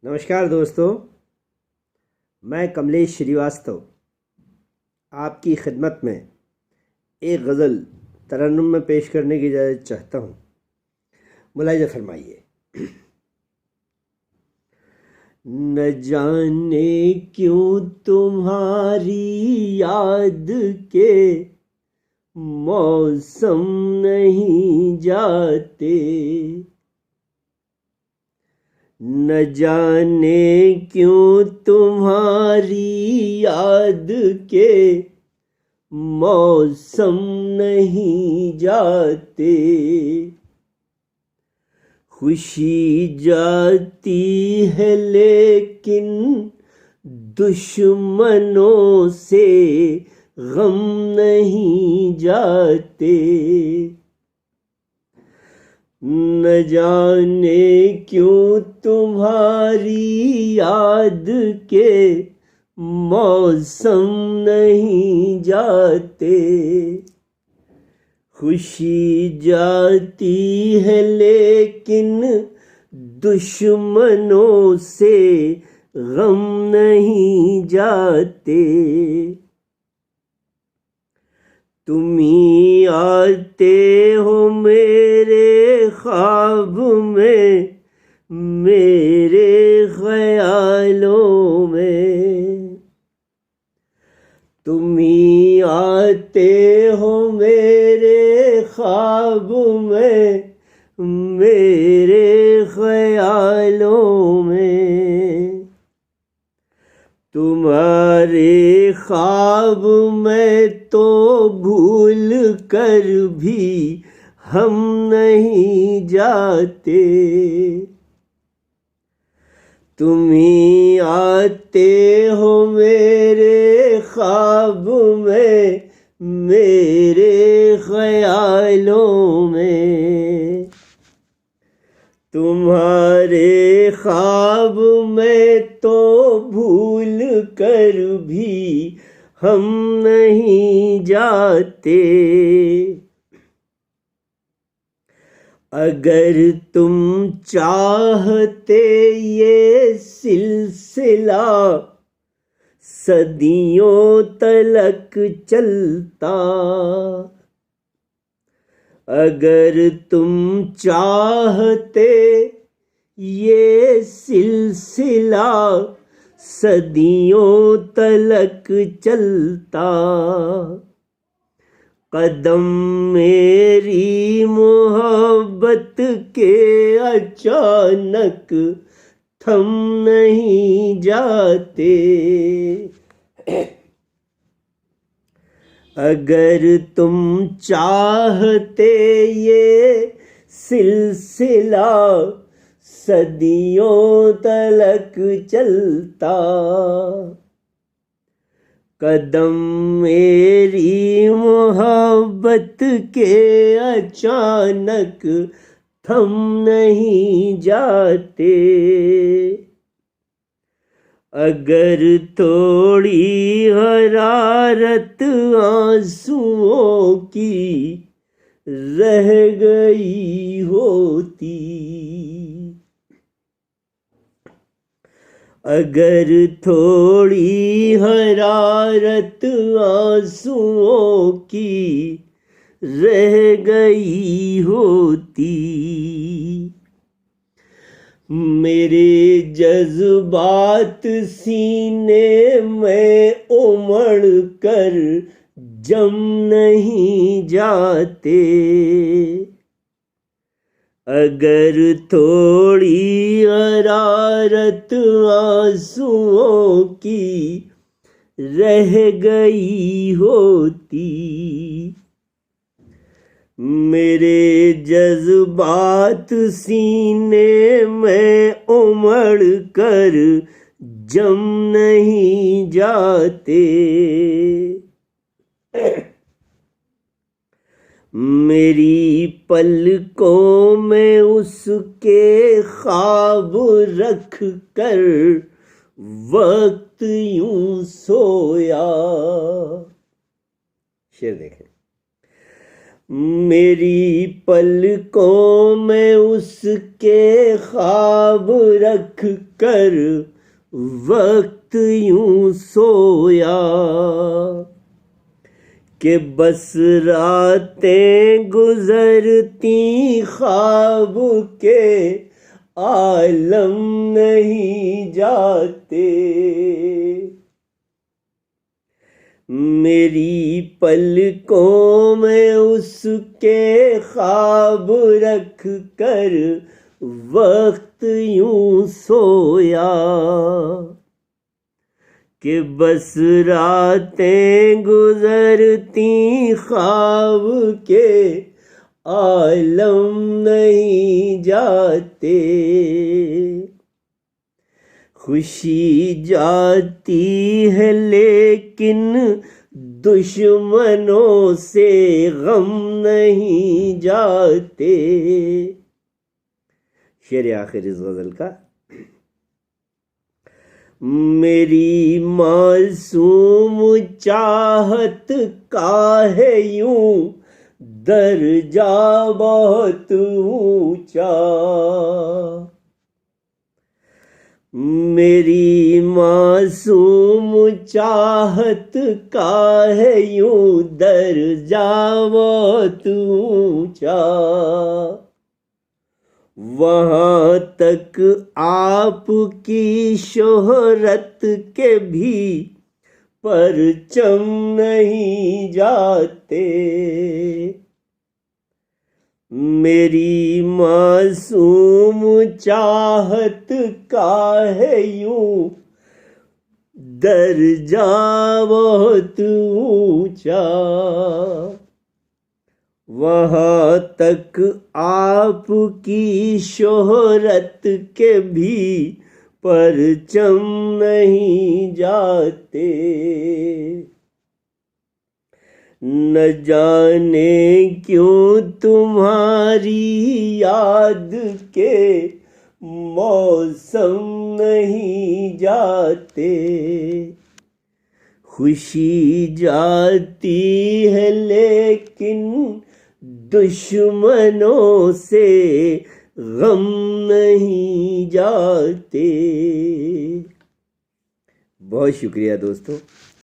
नमस्कार दोस्तों, मैं कमलेश श्रीवास्तव आपकी खिदमत में एक गज़ल तरन्नुम में पेश करने की इजाज़त चाहता हूँ। मुलाहिज़ा फरमाइए। न जाने क्यों तुम्हारी याद के मौसम नहीं जाते, न जाने क्यों तुम्हारी याद के मौसम नहीं जाते। खुशी जाती है लेकिन दुश्मनों से गम नहीं जाते। न जाने क्यों तुम्हारी याद के मौसम नहीं जाते। खुशी जाती है लेकिन दुश्मनों से गम नहीं जाते। तुम ही आते हो मेरे ख्वाब में, मेरे ख्यालों में। तुम ही आते हो मेरे ख्वाब में, मेरे ख्यालों में। तुम्हारे ख्वाब में तो भूल कर भी हम नहीं जाते। तुम ही आते हो मेरे ख्वाब में, मेरे ख्यालों में। तुम्हारे ख्वाब में तो भूल कर भी हम नहीं जाते। अगर तुम चाहते ये सिलसिला सदियों तलक चलता। अगर तुम चाहते ये सिलसिला सदियों तलक चलता। कदम मेरी मोहब्बत के अचानक थम नहीं जाते। अगर तुम चाहते ये सिलसिला सदियों तलक चलता। कदम मेरी मोहब्बत के अचानक थम नहीं जाते। अगर थोड़ी हरारत आंसुओं की रह गई होती। अगर थोड़ी हरारत आंसुओं की रह गई होती। मेरे जज्बात सीने में उमड़ कर जम नहीं जाते। अगर थोड़ी हरारत आंसुओं की रह गई होती। मेरे जज्बात सीने में उमड़ कर जम नहीं जाते। मेरी पलकों में उसके ख्वाब रख कर वक्त यूं सोया। शेर देखें। मेरी पलकों में उसके ख्वाब रख कर वक्त यूं सोया कि बस रातें गुजरती ख्वाब के आलम नहीं जाते। मेरी पलकों में उसके ख्वाब रख कर वक्त यूं सोया कि बस रातें गुजरती ख्वाब के आलम नहीं जाते। खुशी जाती है लेकिन दुश्मनों से गम नहीं जाते। शेर आखिर इस गजल का। मेरी मासूम चाहत का है यूं दर्जा बहुत ऊंचा। मेरी मासूम चाहत का है यूं दर्जा बहुत ऊंचा। वहाँ तक आपकी शोहरत के भी परचम नहीं जाते। मेरी मासूम चाहत का है यूं दर्जा बहुत ऊंचा। वहाँ तक आपकी शोहरत के भी परचम नहीं जाते। न जाने क्यों तुम्हारी याद के मौसम नहीं जाते। खुशी जाती है लेकिन दुश्मनों से गम नहीं जाते। बहुत शुक्रिया दोस्तों।